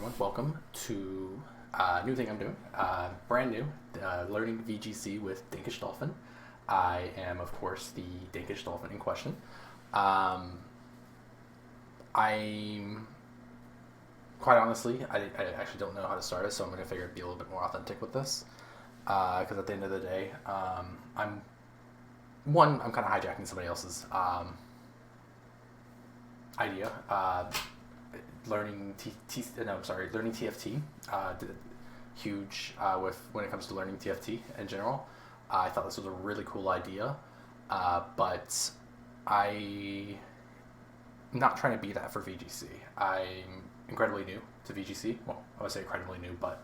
everyone. Welcome to a new thing I'm doing. Brand new, learning VGC with DankishDolphin. I am, of course, the DankishDolphin in question. Um, I'm quite honestly, I actually don't know how to start it, so I'm going to figure it'd be a little bit more authentic with this. Because at the end of the day, I'm kind of hijacking somebody else's idea. Learning TFT. Did huge with when it comes to learning TFT in general. I thought this was a really cool idea, but I'm not trying to be that for VGC. I'm incredibly new to VGC. Well, I would say incredibly new, but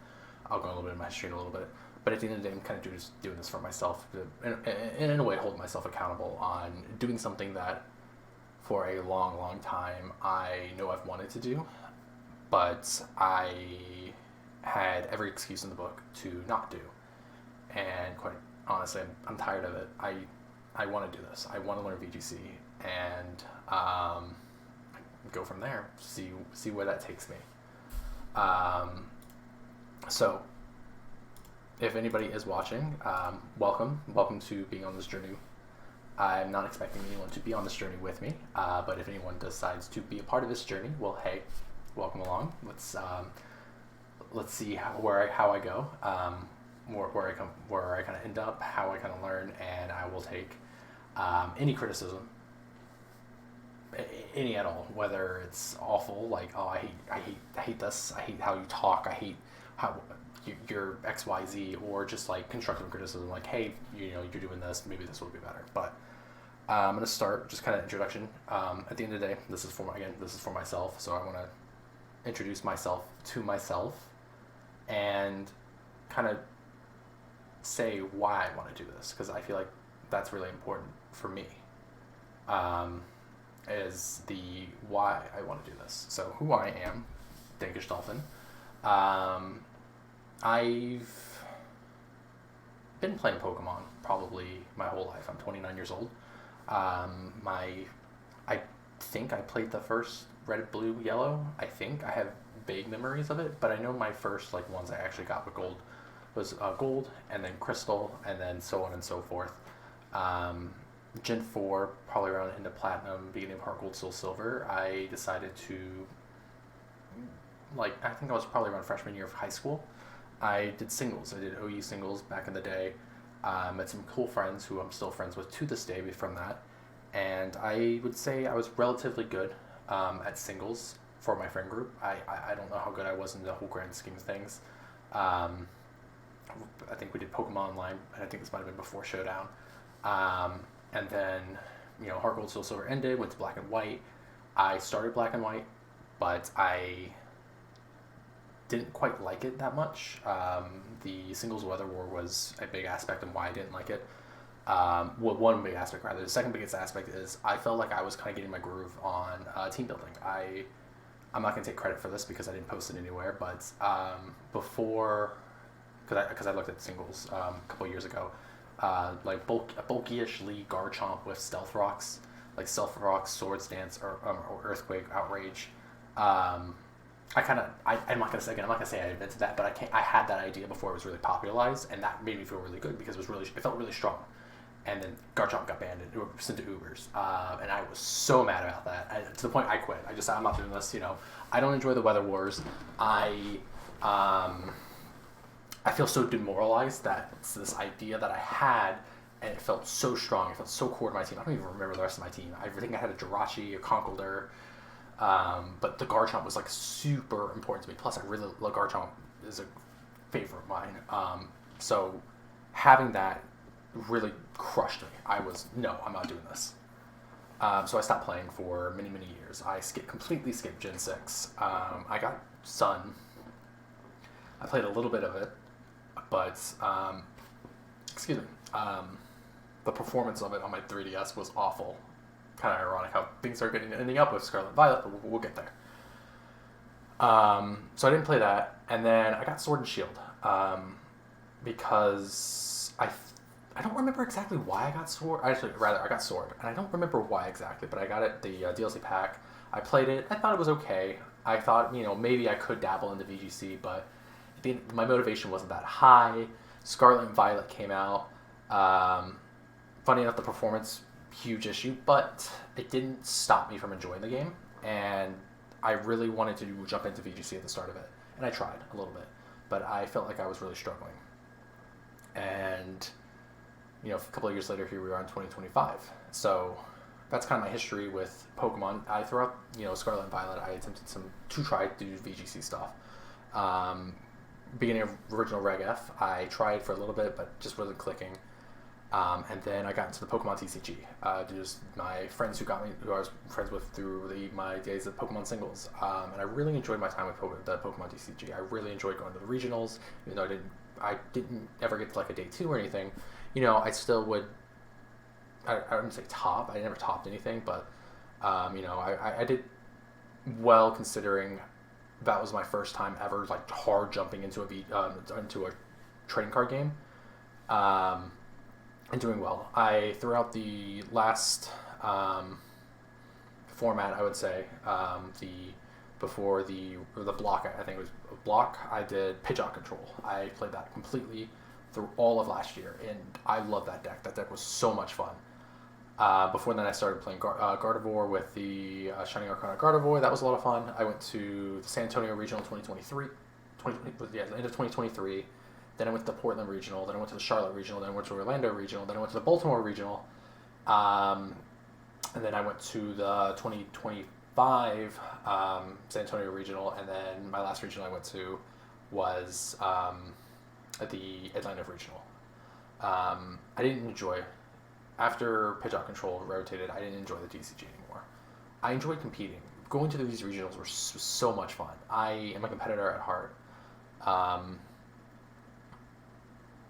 I'll go a little bit in my history in a little bit. But at the end of the day, I'm kind of doing this for myself, in a way, hold myself accountable on doing something that for a long, long time I know I've wanted to do, but I had every excuse in the book to not do. And quite honestly, I'm tired of it. I want to do this. I want to learn VGC and go from there. See where that takes me. So if anybody is watching, welcome to being on this journey. I'm not expecting anyone to be on this journey with me, but if anyone decides to be a part of this journey, well, hey, welcome along. Let's see how I go, where I kind of end up, how I kind of learn, and I will take any criticism, any at all, whether it's awful, like, oh, I hate this, I hate how you talk, I hate how your XYZ, or just like constructive criticism, like, hey, you're doing this, maybe this will be better. But I'm gonna start just kind of introduction. At the end of the day, this is for myself, so I want to introduce myself to myself and kind of say why I want to do this, because I feel like that's really important for me. Is the why I want to do this. So who I am, DankishDolphin. I've been playing Pokemon probably my whole life. I'm 29 years old. I think I played the first Red, Blue, Yellow. I think I have vague memories of it, but I know my first ones I actually got with Gold was Gold, and then Crystal, and then so on and so forth. Gen 4, probably around into Platinum, beginning of Heart Gold, Soul Silver, I decided to, I think I was probably around freshman year of high school. I did singles. I did OU singles back in the day. Met some cool friends who I'm still friends with to this day from that. And I would say I was relatively good at singles for my friend group. I don't know how good I was in the whole grand scheme of things. I think we did Pokemon Online, and I think this might have been before Showdown. And then, Heart Gold, Soul Silver ended, went to Black and White. I started Black and White, but I didn't quite like it that much. The singles weather war was a big aspect of why I didn't like it. One big aspect, rather. The second biggest aspect is I felt like I was kind of getting my groove on team building. I'm not going to take credit for this because I didn't post it anywhere, but before, because I looked at singles a couple years ago, a bulky-ish League Garchomp with Stealth Rocks, like Stealth Rocks, Swords Dance, or Earthquake, Outrage. I'm not gonna say I invented that, but I had that idea before it was really popularized, and that made me feel really good because it felt really strong. And then Garchomp got banned and sent to Ubers, and I was so mad about that, to the point I quit. I just said, I'm not doing this. I don't enjoy the weather wars. I feel so demoralized that it's this idea that I had, and it felt so strong. It felt so core to my team. I don't even remember the rest of my team. I think I had a Jirachi, a Conkeldurr. But the Garchomp was super important to me. Plus, I really love Garchomp, is a favorite of mine. So having that really crushed me. I'm not doing this. So I stopped playing for many, many years. I completely skipped Gen 6. I got Sun. I played a little bit of it, but the performance of it on my 3DS was awful. Kind of ironic how things are ending up with Scarlet Violet, but we'll get there. So I didn't play that, and then I got Sword and Shield because I don't remember exactly why I got Sword. I got Sword, and I don't remember why exactly, but I got it the DLC pack. I played it. I thought it was okay. I thought, maybe I could dabble into VGC, but my motivation wasn't that high. Scarlet and Violet came out. Funny enough, the performance, huge issue, but it didn't stop me from enjoying the game, and I really wanted to jump into VGC at the start of it, and I tried a little bit, but I felt like I was really struggling. And, a couple of years later, here we are in 2025. So that's kind of my history with Pokemon. Throughout, Scarlet and Violet, I attempted to try to do VGC stuff. Beginning of original Reg F, I tried for a little bit, but just wasn't clicking. And then I got into the Pokemon TCG. Just my friends who I was friends with through my days of Pokemon singles. And I really enjoyed my time with the Pokemon TCG. I really enjoyed going to the regionals, even though I didn't ever get to like a day 2 or anything. I still would. I wouldn't say top. I never topped anything, but I did well considering that was my first time ever like hard jumping into a trading card game, and doing well. Throughout the last format, I would say before the block, I think it was a block, I did Pidgeot Control. I played that completely through all of last year, and I love that deck. That deck was so much fun. Before then, I started playing Gardevoir with the Shining Arcana Gardevoir. That was a lot of fun. I went to the San Antonio Regional 2023, the end of 2023. Then I went to the Portland Regional. Then I went to the Charlotte Regional. Then I went to Orlando Regional. Then I went to the Baltimore Regional. And then I went to the 2025 San Antonio Regional. And then my last regional I went to was at the Atlanta Regional. I didn't enjoy, after Pidgeot Control rotated, I didn't enjoy the TCG anymore. I enjoyed competing. Going to these regionals was so much fun. I am a competitor at heart.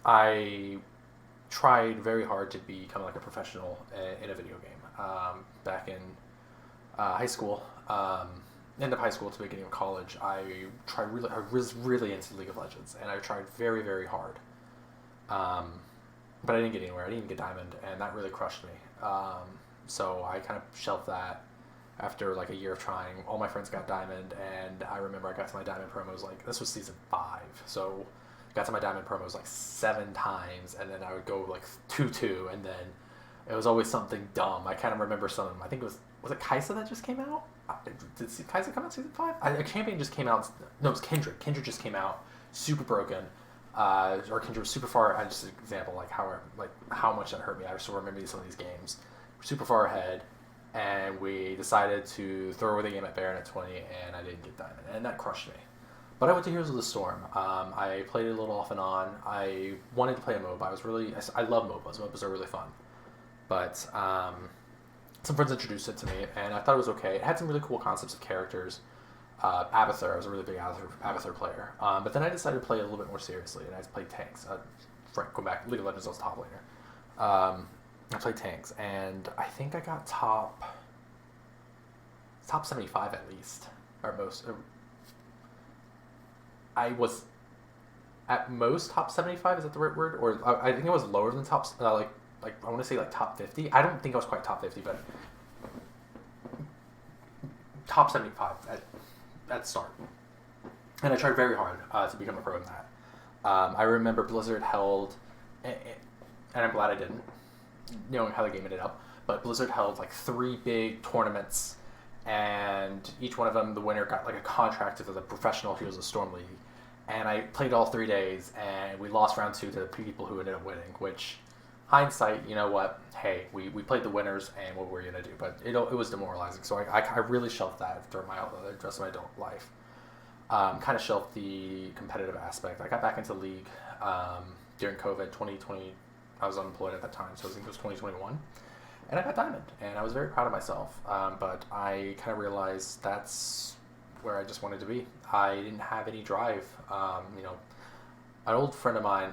I tried very hard to become like a professional in a video game. Back in high school, end of high school to beginning of college, I was really into League of Legends, and I tried very, very hard. But I didn't get anywhere. I didn't even get Diamond, and that really crushed me. So I kind of shelved that after like a year of trying. All my friends got Diamond, and I remember I got to my Diamond promos, like, this was season 5, so got to my Diamond promos like 7 times, and then I would go like 2-2, and then it was always something dumb. I kind of remember some of them. I think was it Kaisa that just came out? Did Kaisa come out season 5? A champion just came out. No, it was Kindred. Kindred just came out, super broken. Or Kindred was super far. Just an example, like how much that hurt me. I still remember some of these games. We're super far ahead, and we decided to throw away the game at Baron at 20, and I didn't get Diamond, and that crushed me. But I went to Heroes of the Storm. I played it a little off and on. I wanted to play a MOBA. I love MOBAs. MOBAs are really fun. But some friends introduced it to me, and I thought it was okay. It had some really cool concepts of characters. Abathur, I was a really big Abathur player. But then I decided to play a little bit more seriously, and I played tanks. Going back, League of Legends, I was top laner. I played tanks, and I think I got top 75 at least, or most. I was at most top 75. Is that the right word? Or I think it was lower than top. Like I want to say like top 50. I don't think I was quite top 50, but top 75 at start. And I tried very hard to become a pro in that. I remember Blizzard held, and I'm glad I didn't, knowing how the game ended up, but Blizzard held like 3 big tournaments, and each one of them, the winner got like a contract to the professional Heroes of the Storm League. And I played all 3 days, and we lost round 2 to the people who ended up winning, which, hindsight, you know what, hey, we played the winners, and what were we going to do? But it was demoralizing, so I really shelved that for the rest of my adult life. Kind of shelved the competitive aspect. I got back into League during COVID 2020. I was unemployed at that time, so I think it was 2021. And I got Diamond, and I was very proud of myself. But I kind of realized that's where I just wanted to be. I didn't have any drive. An old friend of mine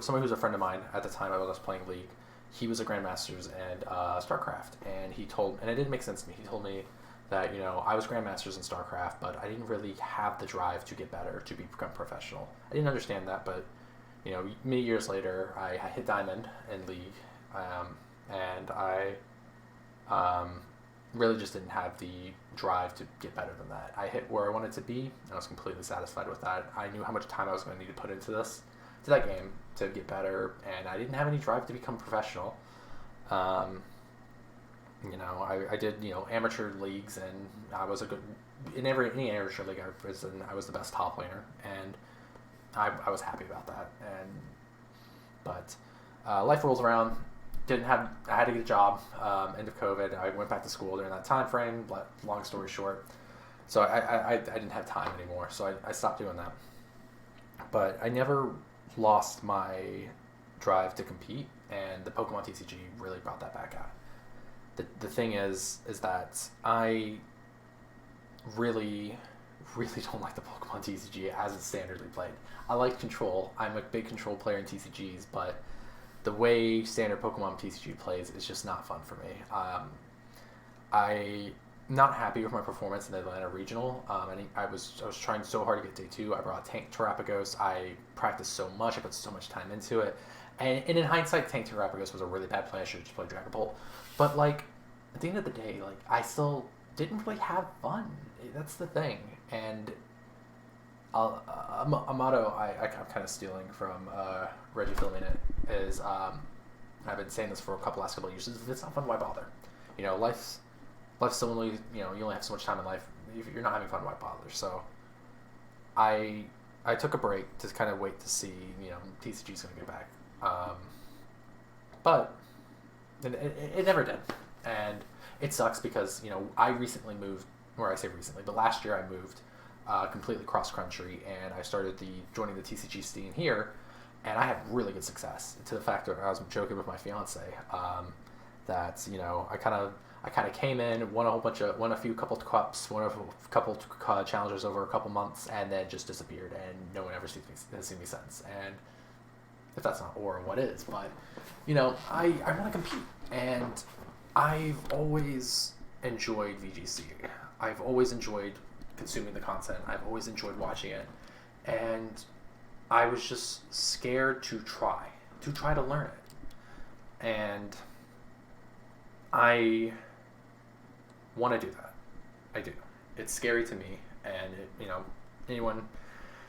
somebody who's a friend of mine at the time I was playing League, he was a Grandmasters and StarCraft, and it didn't make sense to me. He told me that, I was Grandmasters in StarCraft, but I didn't really have the drive to get better, to become professional. I didn't understand that, but, many years later, I hit Diamond in League, and I really just didn't have the drive to get better than that. I hit where I wanted to be, and I was completely satisfied with that. I knew how much time I was going to need to put into that game to get better, and I didn't have any drive to become professional. I did, amateur leagues, and I was in any amateur league I was the best top laner, and I was happy about that. But life rolls around. I had to get a job. End of COVID, I went back to school during that time frame. Long story short, so I didn't have time anymore, so I stopped doing that. But I never lost my drive to compete, and the Pokemon TCG really brought that back out. The thing is that I really don't like the Pokemon TCG as it's standardly played. I like Control. I'm a big Control player in TCGs, but the way standard Pokemon TCG plays is just not fun for me. I'm not happy with my performance in the Atlanta Regional. I was trying so hard to get day 2. I brought Tank Terrapagos. I practiced so much. I put so much time into it. And in hindsight, Tank Terrapagos was a really bad play. I should have just played Dragon Bolt. But, at the end of the day, I still didn't really have fun. That's the thing. And a motto I'm kind of stealing from Reggie Filminit is, I've been saying this for last couple of years, is if it's not fun, why bother? Life's so only, you only have so much time in life. If you're not having fun, why bother? So I took a break to kind of wait to see, TCG's going to get back. But it never did. And it sucks because, I recently moved, or I say recently, but last year I moved completely cross-country, and I started joining the TCG scene here, and I had really good success, to the fact that I was joking with my fiance that, I kind of came in, won a couple cups, won a couple challengers over a couple months, and then just disappeared, and no one ever has seen me since. And if that's not or what is, but I want to compete, and I've always enjoyed VGC. I've always enjoyed consuming the content. I've always enjoyed watching it, and I was just scared to try to learn it, and I want to do that. I do. It's scary to me, and anyone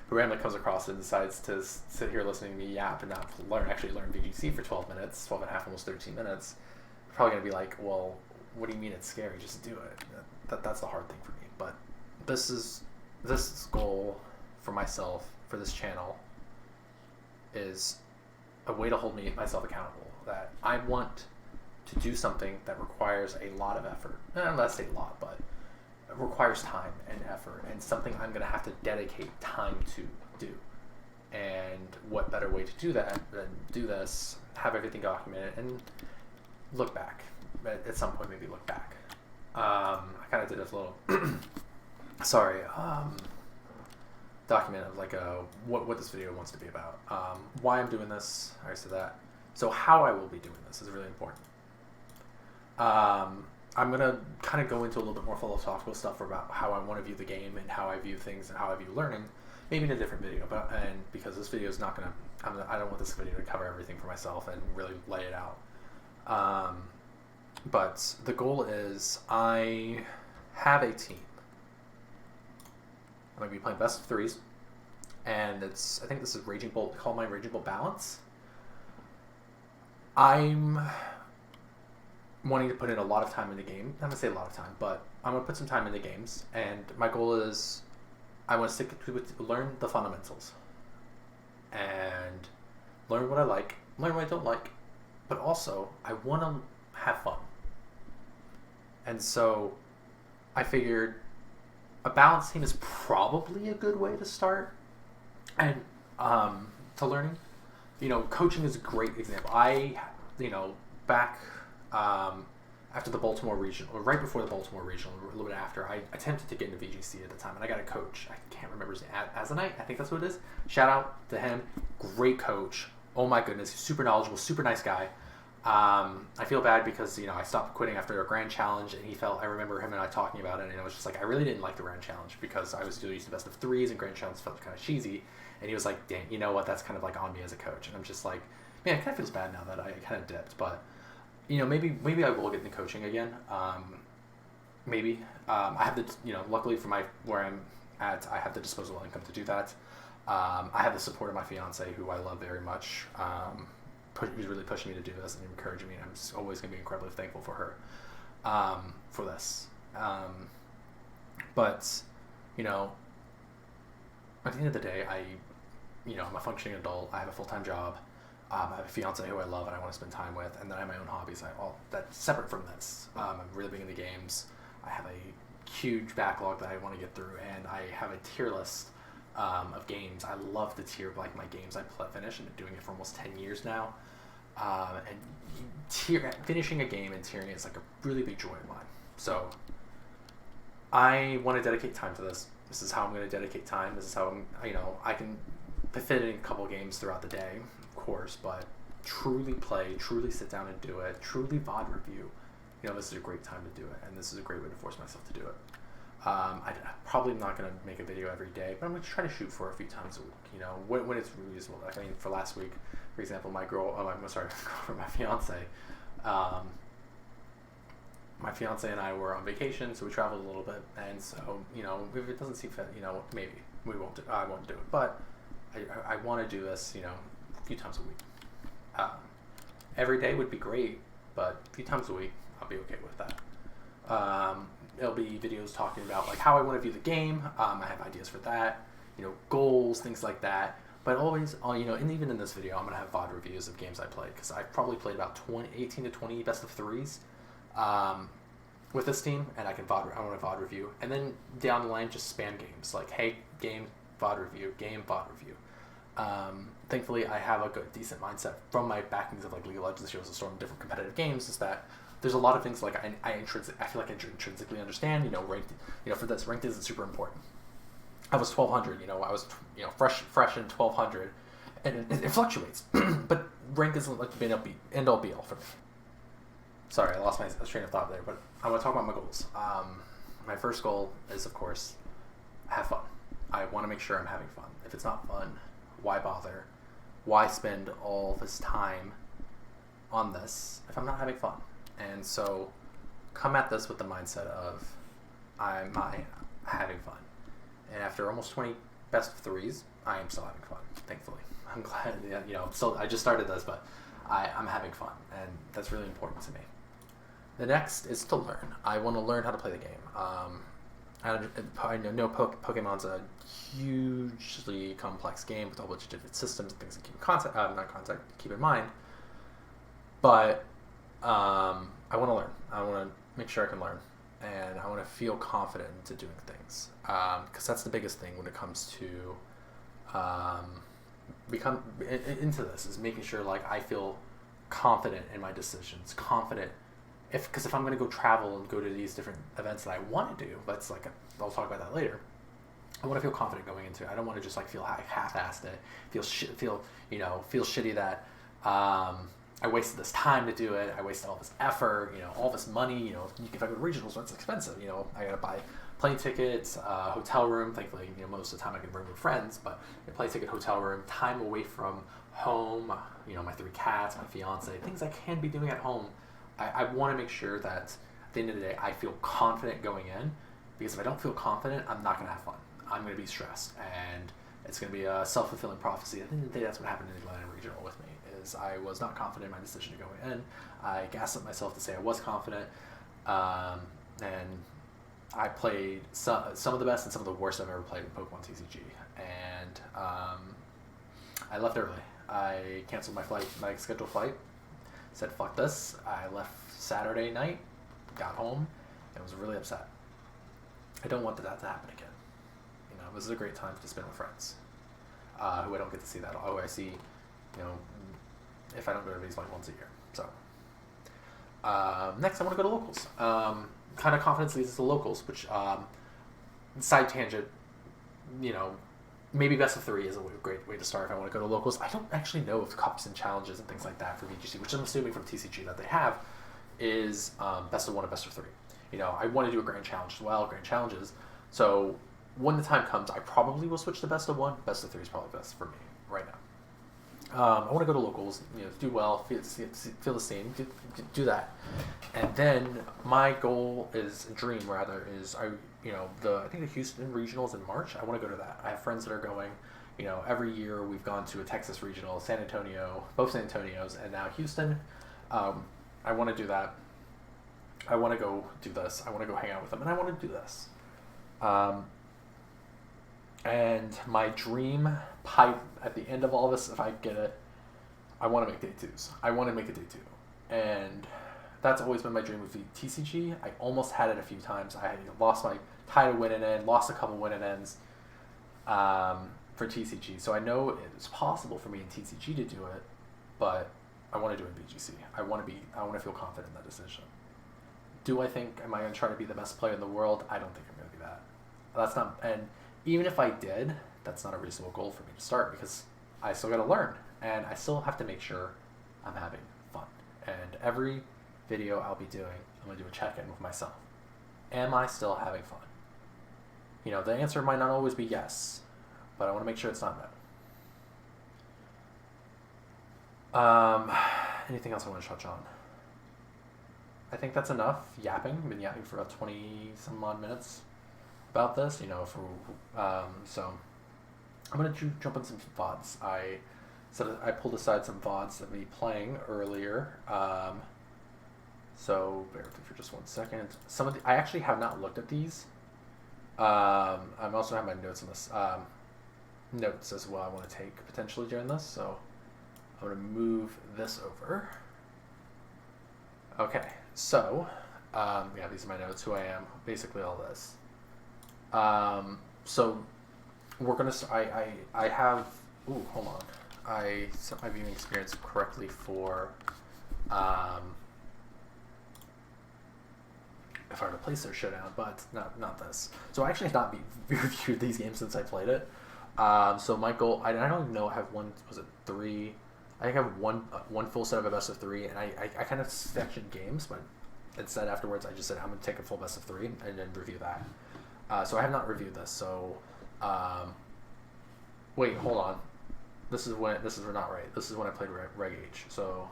who randomly comes across it and decides to sit here listening to me yap and not actually learn VGC for 12 minutes, 12 and a half, almost 13 minutes, probably going to be like, well, what do you mean it's scary? Just do it. That's the hard thing for me. But this goal for myself, for this channel, is a way to hold myself accountable. That I want to do something that requires a lot of effort. Let's say a lot, but it requires time and effort, and something I'm going to have to dedicate time to do. And what better way to do that than do this, have everything documented, and look back. At some point, maybe look back. I kind of did this little, document of what this video wants to be about. Why I'm doing this, I already said that. So how I will be doing this is really important. I'm going to kind of go into a little bit more philosophical stuff about how I want to view the game and how I view things and how I view learning, maybe in a different video. And because this video is not going to, I don't want this video to cover everything for myself and really lay it out. But the goal is I have a team. I'm going to be playing best of 3s, and I think this is Raging Bolt. Call mine Raging Bolt Balance. I'm wanting to put in a lot of time in the game. I'm going to say a lot of time, but I'm going to put some time in the games, and my goal is I want to stick to learn the fundamentals and learn what I like, learn what I don't like, but also I want to have fun. And so I figured a balanced team is probably a good way to start and to learning. Coaching is a great example. Back after the Baltimore Regional, or right before the Baltimore Regional, a little bit after, I attempted to get into VGC at the time, and I got a coach. I can't remember his name. Azanite, I think that's what it is. Shout out to him. Great coach. Oh my goodness, he's super knowledgeable, super nice guy. I feel bad because, I stopped quitting after a grand challenge, and I remember him and I talking about it, and it was just I really didn't like the grand challenge because I was still used to best of 3s, and grand challenge felt kind of cheesy. And he was like, dang, you know what, that's kind of on me as a coach. And I'm just like, man, it kind of feels bad now that I kind of dipped, but, maybe I will get into coaching again. maybe. I have the, luckily for where I'm at, I have the disposable income to do that. I have the support of my fiance, who I love very much, who's really pushing me to do this and encouraging me. And I'm just always going to be incredibly thankful for her, for this. But, at the end of the day, I'm a functioning adult. I have a full-time job. I have a fiance who I love and I want to spend time with, and then I have my own hobbies. That's separate from this. I'm really big into games. I have a huge backlog that I want to get through, and I have a tier list of games. I love the tier of my games I finish, and been doing it for almost 10 years now. And finishing a game and tiering it is like a really big joy of mine. So I want to dedicate time to this. This is how I'm going to dedicate time. This is how I can fit in a couple games throughout the day, of course, but truly play, truly sit down and do it, truly VOD review. This is a great time to do it, and this is a great way to force myself to do it. I'm probably not going to make a video every day, but I'm going to try to shoot for a few times a week, when it's reasonable. For last week, for example, my fiance, my fiance and I were on vacation, so we traveled a little bit, and so, if it doesn't seem fit, maybe I won't do it, but I want to do this, a few times a week. Every day would be great, but a few times a week, I'll be okay with that. There'll be videos talking about how I want to view the game. I have ideas for that, goals, things like that. But always, and even in this video, I'm gonna have VOD reviews of games I played, because I've probably played about 18 to 20 best of threes with this team, and I want to VOD review. And then down the line, just spam games hey, game VOD review, game VOD review. Thankfully, I have a decent mindset from my backings of League of Legends, Heroes of the Storm, different competitive games. Is that there's a lot of things I feel like I intrinsically understand. Ranked, for this, ranked isn't super important. I was 1200. I was fresh in 1200, and it fluctuates. But rank isn't the end all be all for me. Sorry, I lost my train of thought there. But I want to talk about my goals. My first goal is, of course, have fun. I want to make sure I'm having fun. If it's not fun, why bother? Why spend all this time on this if I'm not having fun? And so come at this with the mindset of I'm having fun. And after almost 20 best of threes, I am still having fun, thankfully. I'm glad that, I just started this, but I'm having fun, and that's really important to me. The next is to learn. I want to learn how to play the game. I know Pokemon's a hugely complex game with a whole bunch of different systems and things to keep in mind. But I want to learn. I want to make sure I can learn, and I want to feel confident into doing things, because that's the biggest thing when it comes to become into this, is making sure I feel confident in my decisions, confident. Because if I'm going to go travel and go to these different events that I want to do, that's I'll talk about that later. I want to feel confident going into it. I don't want to just feel half-assed it, feel shitty that I wasted this time to do it. I wasted all this effort, all this money. If I go to regionals, that's expensive. I gotta buy plane tickets, hotel room. Thankfully, most of the time I can bring with friends, but plane ticket, hotel room, time away from home. My 3 cats, my fiance, things I can be doing at home. I want to make sure that at the end of the day, I feel confident going in, because if I don't feel confident, I'm not going to have fun. I'm going to be stressed, and it's going to be a self-fulfilling prophecy. At the end of the day, that's what happened in the Atlanta Regional with me, is I was not confident in my decision to go in. I gaslit myself to say I was confident, and I played some of the best and some of the worst I've ever played in Pokemon TCG, and I left early. I canceled my scheduled flight. Said fuck this. I left Saturday night, got home, and was really upset. I don't want that to happen again. This is a great time to spend with friends who I don't get to see that. Who I see, if I don't go to these once a year. So next, I want to go to locals. Kind of confidence leads us to locals, which side tangent. Maybe best of 3 is a great way to start if I want to go to locals. I don't actually know if cups and challenges and things like that for VGC, which I'm assuming from TCG that they have, is best of 1 and best of 3. I want to do a grand challenge as well, grand challenges. So when the time comes, I probably will switch to best of 1. Best of 3 is probably best for me right I want to go to locals, do well, feel the same, do that, and then my goal is dream rather is I think the Houston regionals in March. I want to go to that. I have friends that are going. Every year we've gone to a Texas regional, San Antonio, both San Antonios, and now Houston. I want to do that. I want to go do this. I want to go hang out with them, and I want to do this. And my dream pipe at the end of all this, if I get it, I want to make day twos. I want to make a day two. And that's always been my dream with the TCG. I almost had it a few times. I tied a win and end, lost a couple win and ends for TCG. So I know it's possible for me in TCG to do it, but I want to do it in VGC. I want to feel confident in that decision. Am I going to try to be the best player in the world? I don't think I'm going to be that. That's not, and even if I did, that's not a reasonable goal for me to start because I still got to learn and I still have to make sure I'm having fun. And every video I'll be doing, I'm going to do a check-in with myself. Am I still having fun? The answer might not always be yes, but I want to make sure it's not no. Anything else I want to touch on? I think that's enough yapping. I've been yapping for about 20 some odd minutes about this, so I'm going to jump on some Vods. I pulled aside some Vods that we playing earlier, so bear with me for just 1 second. I actually have not looked at these. I also have my notes on this, notes as well I want to take potentially during this, so I'm going to move this over. Okay, so, these are my notes, who I am, basically all this. So we're going to, I have, hold on. I set my viewing experience correctly for, if I were to place their showdown, but not this. So I actually have not reviewed these games since I played it. So my goal, I don't even know, I have three? I think I have one full set of a best of three, and I kind of sectioned games, but instead afterwards I just said I'm going to take a full best of three and then review that. So I have not reviewed this. So, wait, hold on. This is not right. This is when I played Reg H. So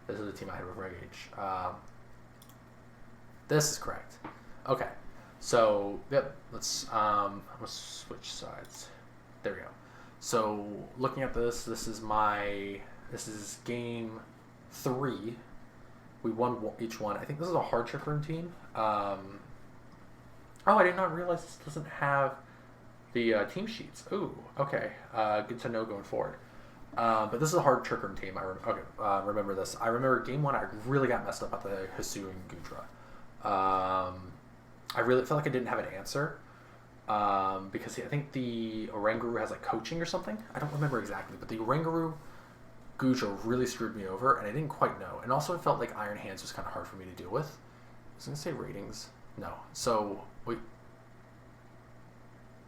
this is the team I had with Reg H. This is correct. Okay. So yep. Let's switch sides. There we go. So looking at this, this is game 3. We won each one. I think this is a hard trick room team. Oh, I did not realize this doesn't have the team sheets. Ooh, okay. Good to know going forward. But this is a hard trick room team. Remember this. I remember game 1, I really got messed up at the Hisu and Gudra. I really felt like I didn't have an answer. Because I think the Oranguru has like coaching or something. I don't remember exactly, but the Oranguru Gudra really screwed me over, and I didn't quite know. And also, it felt like Iron Hands was kind of hard for me to deal with. I was going to say ratings. No. So, wait.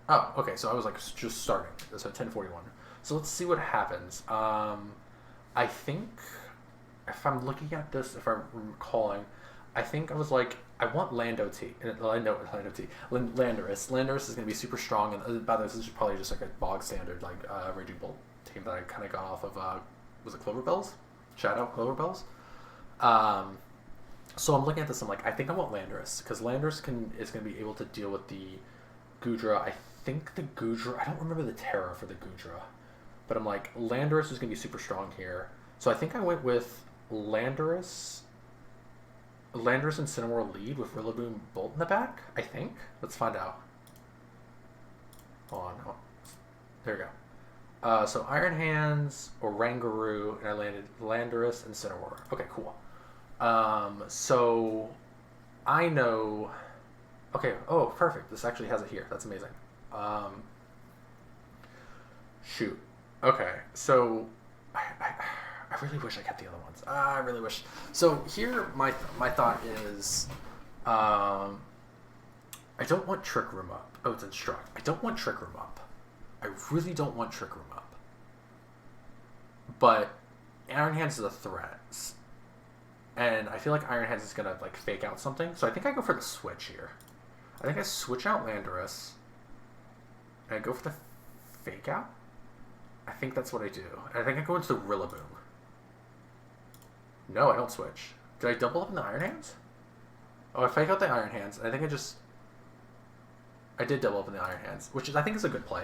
Oh, okay. So I was like just starting. So 1041. So let's see what happens. I think if I'm looking at this, if I'm recalling, I think I was like, I want Landorus. Landorus is going to be super strong, and by the way, this is probably just like a bog standard like Raging Bolt team that I kind of got off of. Was it Cloverbells? Shout out Cloverbells. So I'm looking at this. I'm like, I think I want Landorus because Landorus is going to be able to deal with the Gudra. I think the Gudra. I don't remember the Terra for the Gudra, but I'm like, Landorus is going to be super strong here. So I think I went with Landorus and Cinnamore lead with Rillaboom Bolt in the back, I think. Let's find out. Hold on. Oh. There we go. So Iron Hands, Oranguru, and I landed Landorus and Cinnamore. Okay, cool. So I know... Okay, oh, perfect. This actually has it here. That's amazing. Shoot. Okay, so... I really wish I kept the other ones. I really wish. So here, my thought is, I don't want Trick Room up. Oh, it's Instruct. I don't want Trick Room up. I really don't want Trick Room up. But Iron Hands is a threat, and I feel like Iron Hands is gonna like fake out something. So I think I go for the switch here. I think I switch out Landorus, and I go for the fake out. I think that's what I do. I think I go into the Rillaboom. No, I don't switch. Did I double up in the Iron Hands? Oh, I fake out the Iron Hands. I think I did double up in the Iron Hands, which I think is a good play.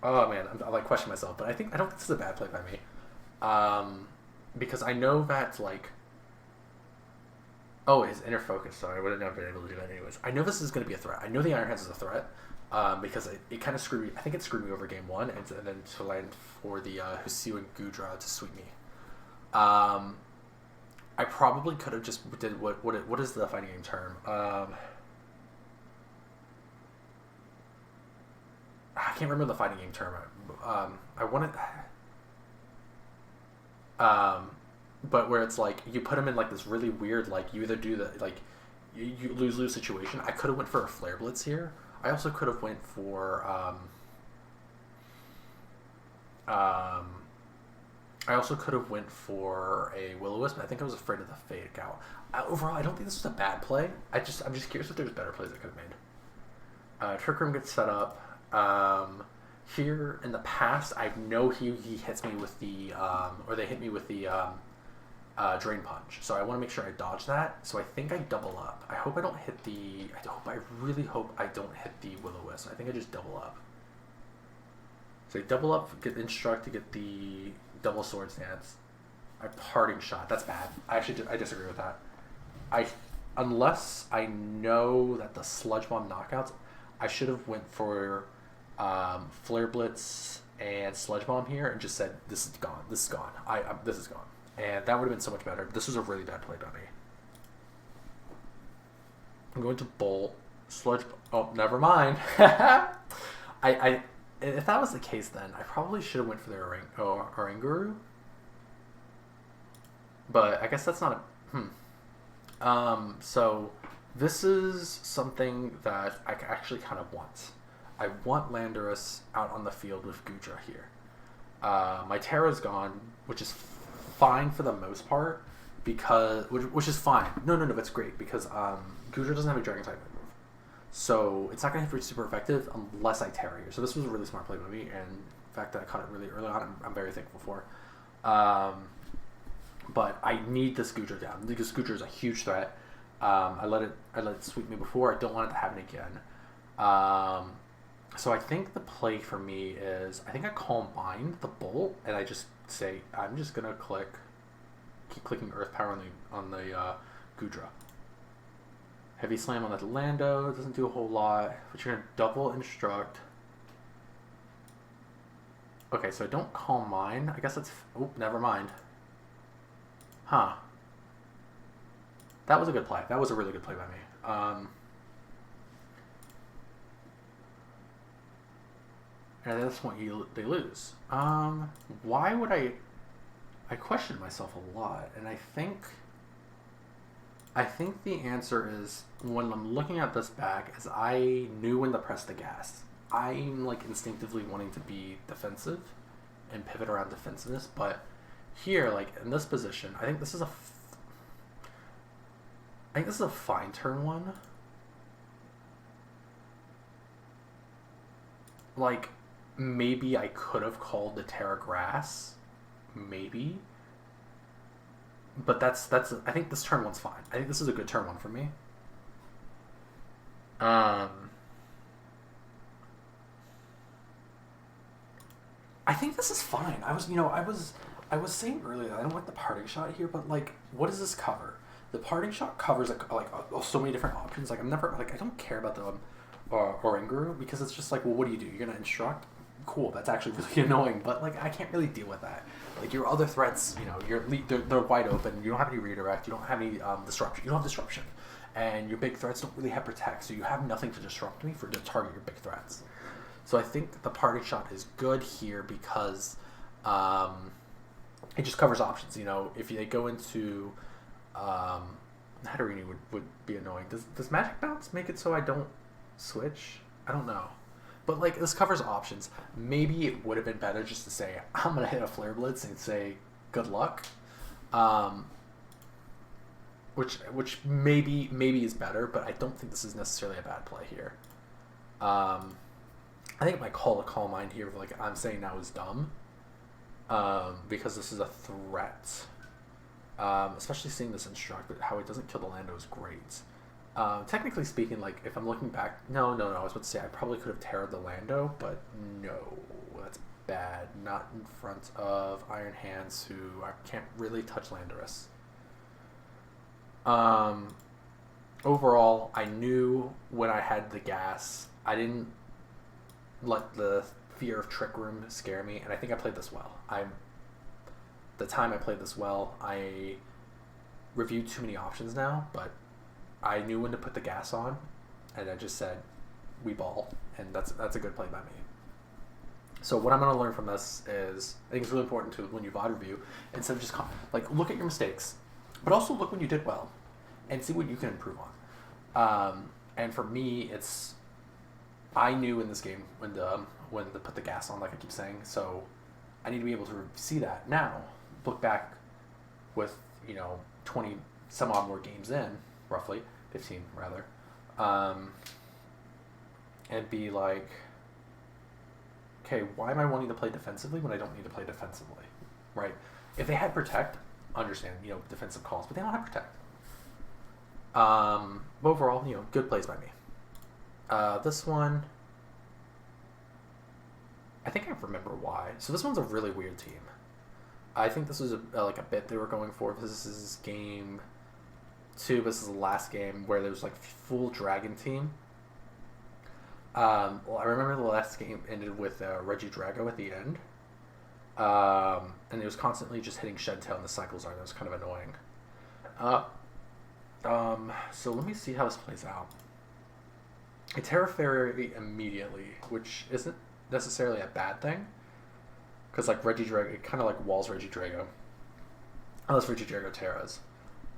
Oh man, I like question myself, but I don't think this is a bad play by me. Because I know that like, oh, his inner focus. So I would have never been able to do that anyways. I know this is going to be a threat. I know the Iron Hands is a threat. Because it kind of screwed me. I think it screwed me over game one, and then to land for the Husui and Gudra to sweep me. I probably could have just did what is the fighting game term? I can't remember the fighting game term. I wanted, but where it's like you put him in like this really weird like you either do the like you lose situation. I could have went for a Flare Blitz here. I also could have went for I also could have went for a Will-O-Wisp. I think I was afraid of the Fake Out. Overall, I don't think this was a bad play. I'm just curious if there's better plays I could have made. Trick Room gets set up. Here in the past, I know he hits me with the or they hit me with the Drain Punch. So I want to make sure I dodge that. So I think I double up. I hope I don't hit the. I really hope I don't hit the Will-O-Wisp. I think I just double up. So I double up, get Instruct to get the double Sword Stance. I Parting Shot. That's bad. I disagree with that. Unless I know that the Sludge Bomb knockouts, I should have went for Flare Blitz and Sludge Bomb here and just said this is gone. This is gone. This is gone. And that would have been so much better. This was a really bad play by me. I'm going to Bolt. Sludge... Oh, never mind. If that was the case, then I probably should have went for the Oranguru. But I guess that's not a... So this is something that I actually kind of want. I want Landorus out on the field with Gudra here. My Terra's gone, which is fine for the most part, because which is fine. No, it's great because Gudra doesn't have a Dragon type move, so it's not going to be super effective unless I Terra here. So this was a really smart play by me, and the fact that I caught it really early on, I'm very thankful for. But I need this Gudra down because Gudra is a huge threat. I let it sweep me before. I don't want it to happen again. So I think the play for me is I think I combine the Bolt and I just say I'm just gonna keep clicking Earth Power on the Gudra. Heavy Slam on the Lando doesn't do a whole lot, but you're gonna double Instruct. Okay, so I don't Calm Mind. I guess that's never mind. Huh. That was a good play. That was a really good play by me. And at this point, they lose. Why would I question myself a lot, and I think the answer is when I'm looking at this back, is I knew when to press the gas. I'm like instinctively wanting to be defensive and pivot around defensiveness, but here, like in this position, I think this is a fine turn one. Like, maybe I could have called the Terra Grass. Maybe. But I think this turn one's fine. I think this is a good turn one for me. I think this is fine. I was saying earlier I don't like the Parting Shot here, but like, what does this cover? The Parting Shot covers so many different options. Like, I don't care about the Oranguru because it's just like, well, what do? You're gonna Instruct? Cool, that's actually really annoying, but like I can't really deal with that. Like your other threats, they're wide open. You don't have any redirect. You don't have any disruption. You don't have disruption, and your big threats don't really have protect. So you have nothing to disrupt me to target your big threats. So I think the Parting Shot is good here because it just covers options. If they go into Hatterini would be annoying. Does Magic Bounce make it so I don't switch? I don't know. But like this covers options. Maybe it would have been better just to say I'm gonna hit a Flare Blitz and say good luck, which maybe is better. But I don't think this is necessarily a bad play here. I I think my call to Calm Mind here, like I'm saying now, is dumb. Because this is a threat. Especially seeing this instruct, how it doesn't kill the Lando is great. Technically speaking, like, if I'm looking back... No, I was about to say I probably could have terrored the Lando, but no, that's bad. Not in front of Iron Hands, who I can't really touch Landorus. Overall, I knew when I had the gas, I didn't let the fear of Trick Room scare me, and I think I played this well. The time I played this well, I reviewed too many options now, but I knew when to put the gas on, and I just said, we ball, and that's a good play by me. So what I'm going to learn from this is, I think it's really important to, when you VOD review, instead of just, look at your mistakes, but also look when you did well, and see what you can improve on. And for me, I knew in this game when to put the gas on, like I keep saying, so I need to be able to see that. Now, look back with, 20 some odd more games in, roughly, 15 rather, and be like, okay, why am I wanting to play defensively when I don't need to play defensively, right? If they had Protect, understand, defensive calls, but they don't have Protect. Overall, good plays by me. This one, I think I remember why. So this one's a really weird team. I think this was a bit they were going for, because this is game 2. This is the last game where there was full dragon team. Well, I remember the last game ended with Reggie Drago at the end, and it was constantly just hitting Shed Tail in the cycles are. That was kind of annoying. So let me see how this plays out. I Terra Fairy immediately, which isn't necessarily a bad thing, because Reggie Drago, it kind of walls Reggie Drago, unless Reggie Drago Terras.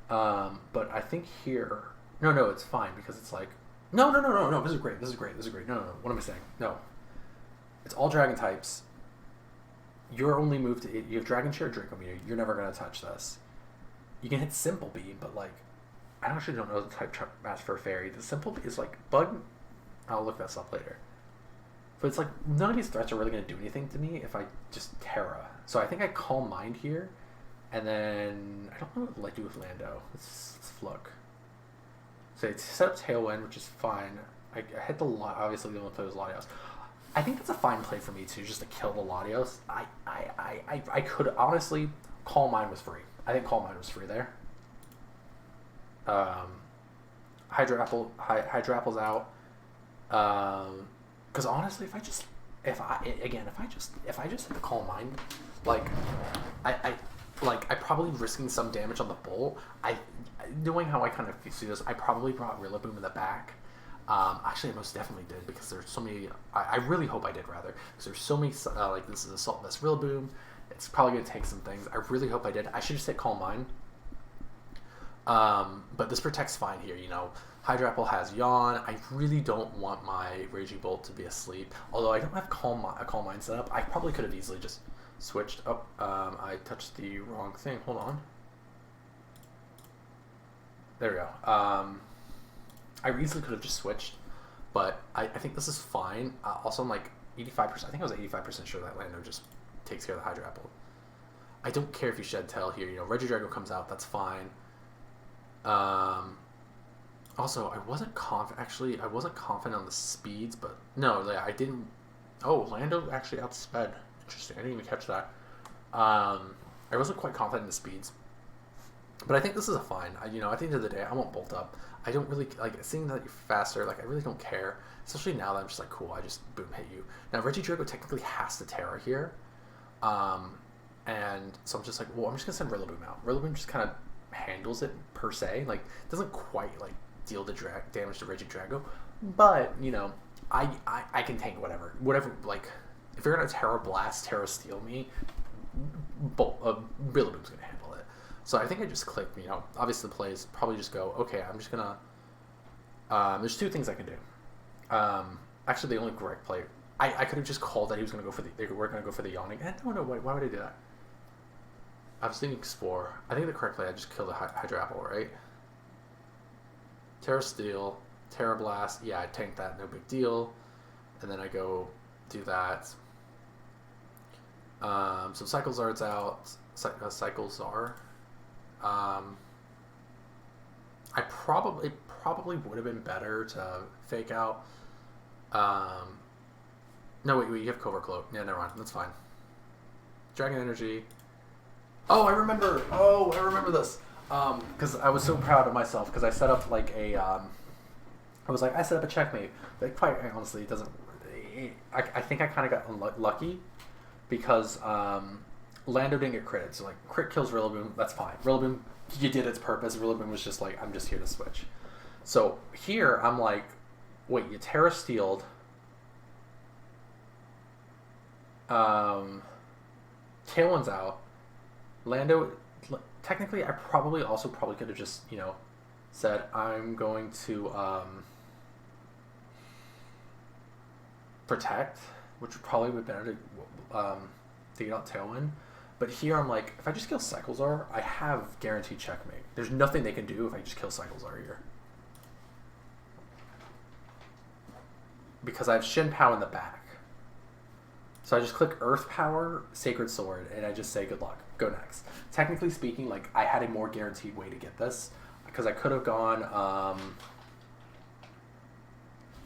But I think here, no, it's fine, because it's no, this is great, no, what am I saying? No, it's all dragon types. Your only move to you have Dragon Chair, Draco Meter. You're never gonna touch this. You can hit Simple Beam, but I actually don't know the type match for a fairy. The Simple Beam is Bug. I'll look this up later. But it's none of these threats are really going to do anything to me if I just Terra. So I think I Calm Mind here, and then I don't know what to do with Lando. Let's look. So it's set up Tailwind, which is fine. I hit the lot. Obviously, the only play was Latios. I think that's a fine play for me too, just to kill the Latios. I could honestly, Calm Mind was free. I think Calm Mind was free there. Hydra Apple's out. Because honestly, if I just hit the Calm Mind, I probably risking some damage on the Bolt. Knowing how I kind of see this, I probably brought Rillaboom in the back. Actually, I most definitely did, because there's so many. I really hope I did, rather, because there's so many. This is Assault Vest Rillaboom. It's probably gonna take some things. I really hope I did. I should just hit Calm Mind. But this protects fine here, Hydra Apple has Yawn. I really don't want my Raging Bolt to be asleep. Although I don't have a Calm Mind set up. I probably could have easily just switched. Oh, I touched the wrong thing. Hold on. There we go. I easily could have just switched, but I think this is fine. Also, I'm 85%. I think I was 85% sure that Lando just takes care of the Hydra Apple. I don't care if you Shed Tail here. Reggie Drago comes out. That's fine. Also, I wasn't confident. Actually, I wasn't confident on the speeds, but no, I didn't. Oh, Lando actually outsped. Interesting. I didn't even catch that. I wasn't quite confident in the speeds, but I think this is a fine. At the end of the day, I won't bolt up. I don't really seeing that you're faster. I really don't care. Especially now that I'm just cool. I just boom hit you. Now Reggie Drago technically has to Terra here, and so I'm just well, I'm just gonna send Rillaboom out. Rillaboom just kind of handles it per se, doesn't quite deal the damage to Reggie Drago, but I can tank whatever if you're gonna Terra Blast, Terra Steel me, Rillaboom's gonna handle it. So I think I just clicked, obviously the plays probably just go, okay, I'm just gonna there's two things I can do. Actually the only correct play, I could have just called that he was gonna go for they were gonna go for the Yawning. No, why would I do that? I was thinking Explore. I think the correct play, I just killed the Hydra Apple, right? Terra Steel, Terra Blast. Yeah, I tanked that, no big deal. And then I go do that. So Cycle Czar's out. Cycle Czar. I probably would have been better to fake out. No, wait, you have Covert Cloak. Yeah, never mind. That's fine. Dragon Energy. Oh, I remember this. Because I was so proud of myself because I set up like a. I set up a checkmate. Like, quite honestly, it doesn't. I think I kind of got lucky because Lando didn't get critted. So like, crit kills Rillaboom. That's fine. Rillaboom, you did its purpose. Rillaboom was just like, I'm just here to switch. So here I'm like, wait, you Terra Steeled. Tailwind's out. Lando, technically, I probably could have just, said, I'm going to protect, which would probably be better to get out Tailwind. But here I'm like, if I just kill Cycle Czar, I have guaranteed checkmate. There's nothing they can do if I just kill Cycle Czar here. Because I have Shin Pow in the back. So I just click Earth Power, Sacred Sword, and I just say good luck. Go next. Technically speaking, like, I had a more guaranteed way to get this. Because I could have gone,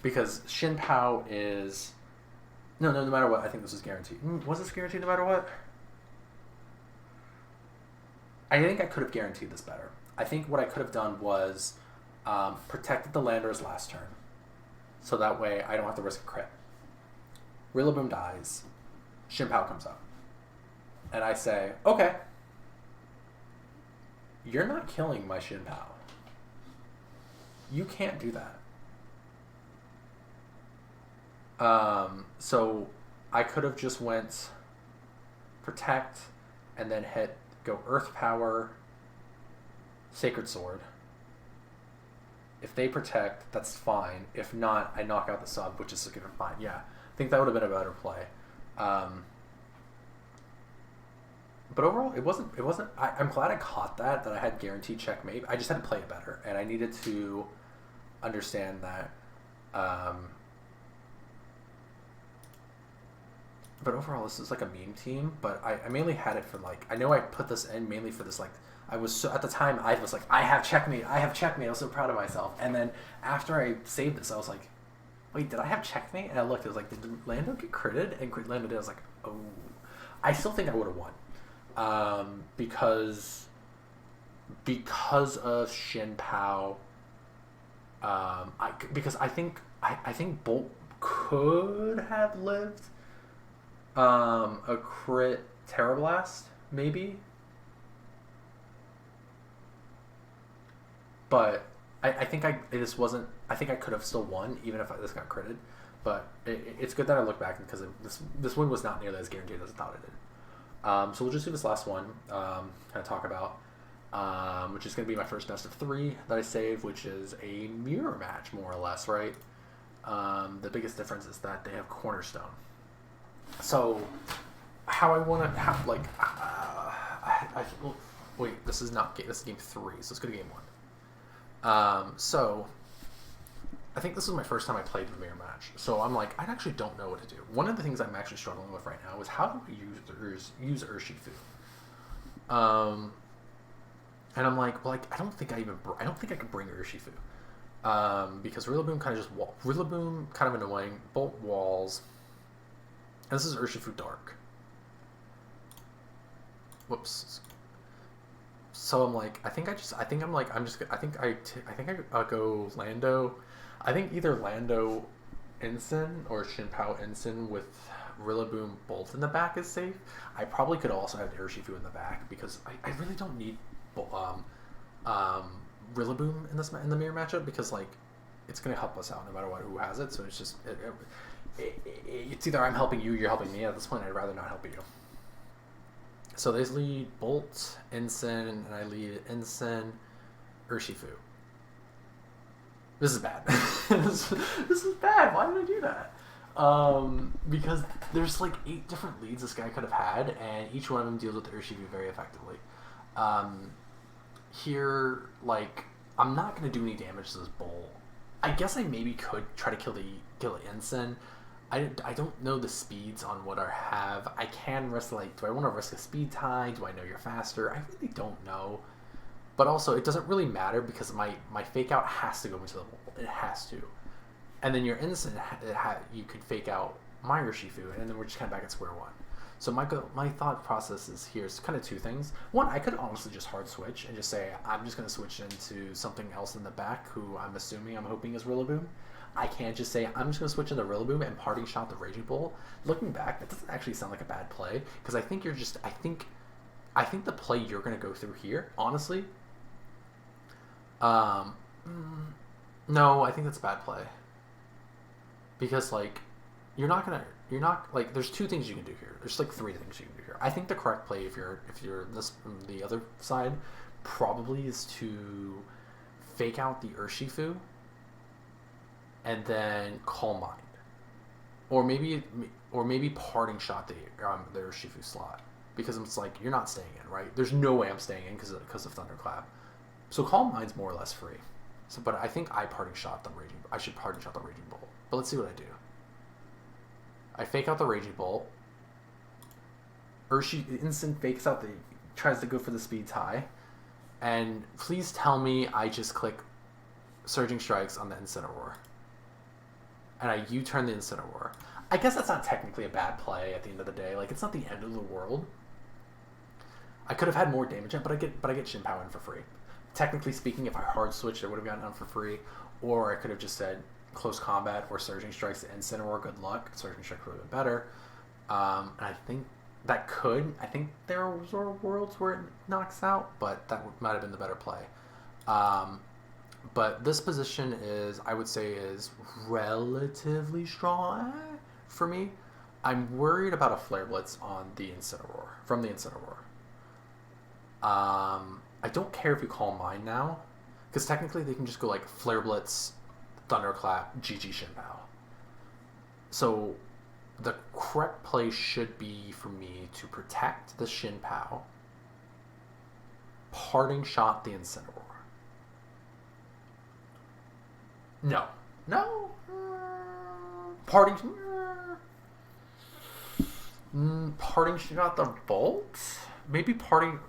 because Shin Pow is... No matter what, I think this is guaranteed. Was this guaranteed no matter what? I think I could have guaranteed this better. I think what I could have done was protected the Lander's last turn. So that way I don't have to risk a crit. Rillaboom dies. Shin Pow comes up. And I say, okay, you're not killing my Shin Pow. You can't do that. So I could have just went protect and then go Earth Power, Sacred Sword. If they protect, that's fine. If not, I knock out the sub, which is fine. Yeah, I think that would have been a better play. But overall, it wasn't. I'm glad I caught that I had guaranteed checkmate. I just had to play it better, and I needed to understand that. But overall, this is like a meme team. But I mainly had it for like, I know I put this in mainly for this, like, I was so, at the time I was like, I have checkmate. I was so proud of myself. And then after I saved this, I was like, wait, did I have checkmate? And I looked, it was like, did Lando get critted? And Lando did. I was like, oh, I still think I would have won. Because of Shin Pow, because I think Bolt could have lived a crit Terra Blast, maybe. But I think I could have still won even if this got critted. But it's good that I look back because this win was not nearly as guaranteed as I thought it did. So we'll just do this last one, kind of talk about, which is going to be my first best of 3 that I saved, which is a mirror match, more or less, right? The biggest difference is that they have Cornerstone. So, how I want to have, like, wait, this is game 3, so let's go to game 1. So, I think this is my first time I played the mirror match, so I'm like, I actually don't know what to do. One of the things I'm actually struggling with right now is how do we use Urshifu? And I'm like, well, I don't think I can bring Urshifu, because Rillaboom kind of annoying, Bolt walls. And this is Urshifu Dark. Whoops. So I'm like, I think I go Lando. I think either Lando Ensign or Shin Pow Ensign with Rillaboom Bolt in the back is safe. I probably could also have Urshifu in the back because I really don't need Rillaboom in the mirror matchup because, like, it's going to help us out no matter what who has it. So it's just it's either I'm helping you, you're helping me. At this point, I'd rather not help you. So they lead Bolt, Ensign, and I lead Ensign, Urshifu. This is bad. This is bad. Why did I do that? Because there's like 8 different leads this guy could have had, and each one of them deals with Urshifu very effectively. Here, like, I'm not going to do any damage to this Bolt. I guess I maybe could try to kill the Ensign, I don't know the speeds on what I have. I can risk, like, do I want to risk a speed tie? Do I know you're faster? I really don't know. But also, it doesn't really matter because my fake out has to go into the bolt. It has to. And then your instant, you could fake out my Urshifu, and then we're just kind of back at square one. So my thought process is here is kind of two things. One, I could honestly just hard switch and just say, I'm just going to switch into something else in the back who I'm hoping is Rillaboom. I can't just say, I'm just going to switch into Rillaboom and parting shot the Raging Bolt. Looking back, that doesn't actually sound like a bad play, because I think I think the play you're going to go through here, honestly, no, I think that's a bad play. Because, like, there's two things you can do here. There's like three things you can do here. I think the correct play if you're the other side probably is to fake out the Urshifu and then Calm Mind. Or maybe parting shot the Urshifu slot. Because it's like, you're not staying in, right? There's no way I'm staying in because of Thunderclap. So Calm Mind's more or less free. So, but I think I should parting shot the Raging Bolt. But let's see what I do. I fake out the Raging Bolt. Instant fakes out tries to go for the speed tie. And please tell me I just click Surging Strikes on the Incineroar. And I U-turn the Incineroar. I guess that's not technically a bad play at the end of the day. Like, it's not the end of the world. I could have had more damage in, but I get Shin Power in for free. Technically speaking, if I hard switched, I would have gotten on for free. Or I could have just said Close Combat or Surging Strikes to Incineroar, good luck. Surging Strike would have been better. And I think there were worlds where it knocks out, but that might have been the better play. But this position I would say is relatively strong for me. I'm worried about a Flare Blitz on the Incineroar, from the Incineroar. I don't care if you call mine now, because technically they can just go like Flare Blitz, Thunderclap, GG Shinpao. So the correct play should be for me to protect the Shinpao, parting shot the Incineroar. No. Parting shot the Bolt? Maybe parting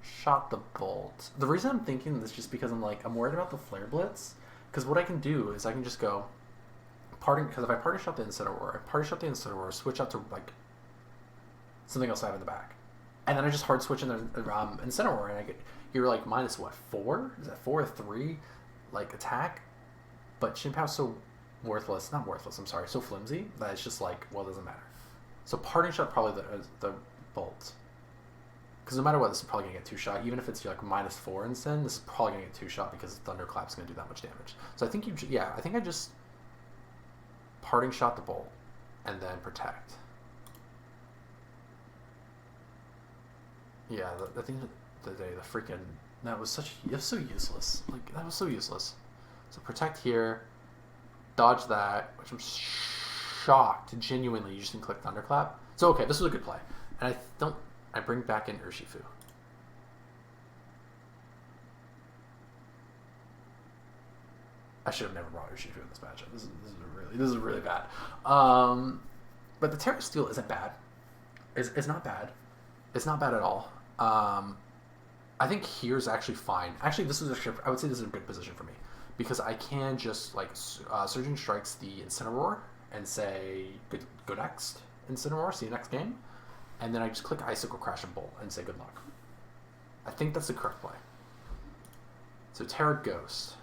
shot the Bolt. The reason I'm thinking this is just because I'm worried about the Flare Blitz. Because what I can do is I can just go because if I parting shot the Incineroar, switch out to like something else I have in the back. And then I just hard switch in the Incineroar, and you're like minus what, 4? Is that 4 or 3? Like attack? But Shinpao's so so flimsy that it's just like, well, it doesn't matter. So parting shot probably the Bolt. Because no matter what, this is probably going to get 2-shot. Even if it's like minus 4 in Sin, this is probably going to get 2-shot because Thunderclap's going to do that much damage. So I think I just parting shot the Bolt and then protect. Yeah, I think the freaking, that was so useless. Like, that was so useless. So protect here, dodge that, which I'm shocked, genuinely, you just didn't click Thunderclap. So okay, this was a good play. And I bring back in Urshifu. I should have never brought Urshifu in this matchup. This is really bad. But the Terra Steel isn't bad. It's not bad. It's not bad at all. I think here's actually fine. Actually, I would say this is a good position for me. Because I can just, like, Surging Strikes the Incineroar and say, go next, Incineroar, see you next game. And then I just click Icicle Crash and Bolt and say good luck. I think that's the correct play. So Terra Ghost.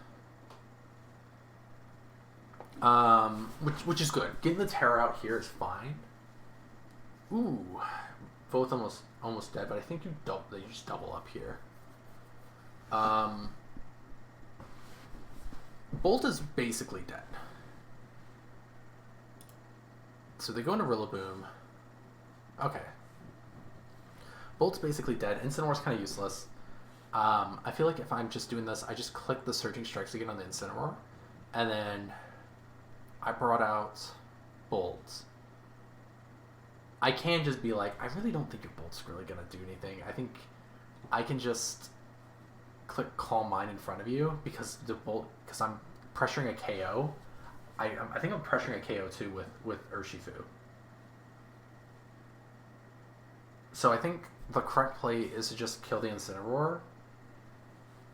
Which is good. Getting the Terra out here is fine. Ooh. Both almost dead, but I think they just double up here. Bolt is basically dead. So they go into Rillaboom. Okay. Bolt's basically dead. Incineroar's kind of useless. I feel like if I'm just doing this, I just click the Surging Strikes again on the Incineroar. And then I brought out Bolt. I can just be like, I really don't think your Bolt's really going to do anything. I think I can just click Calm Mind in front of you because I'm pressuring a KO. I think I'm pressuring a KO too with Urshifu. So I think the correct play is to just kill the Incineroar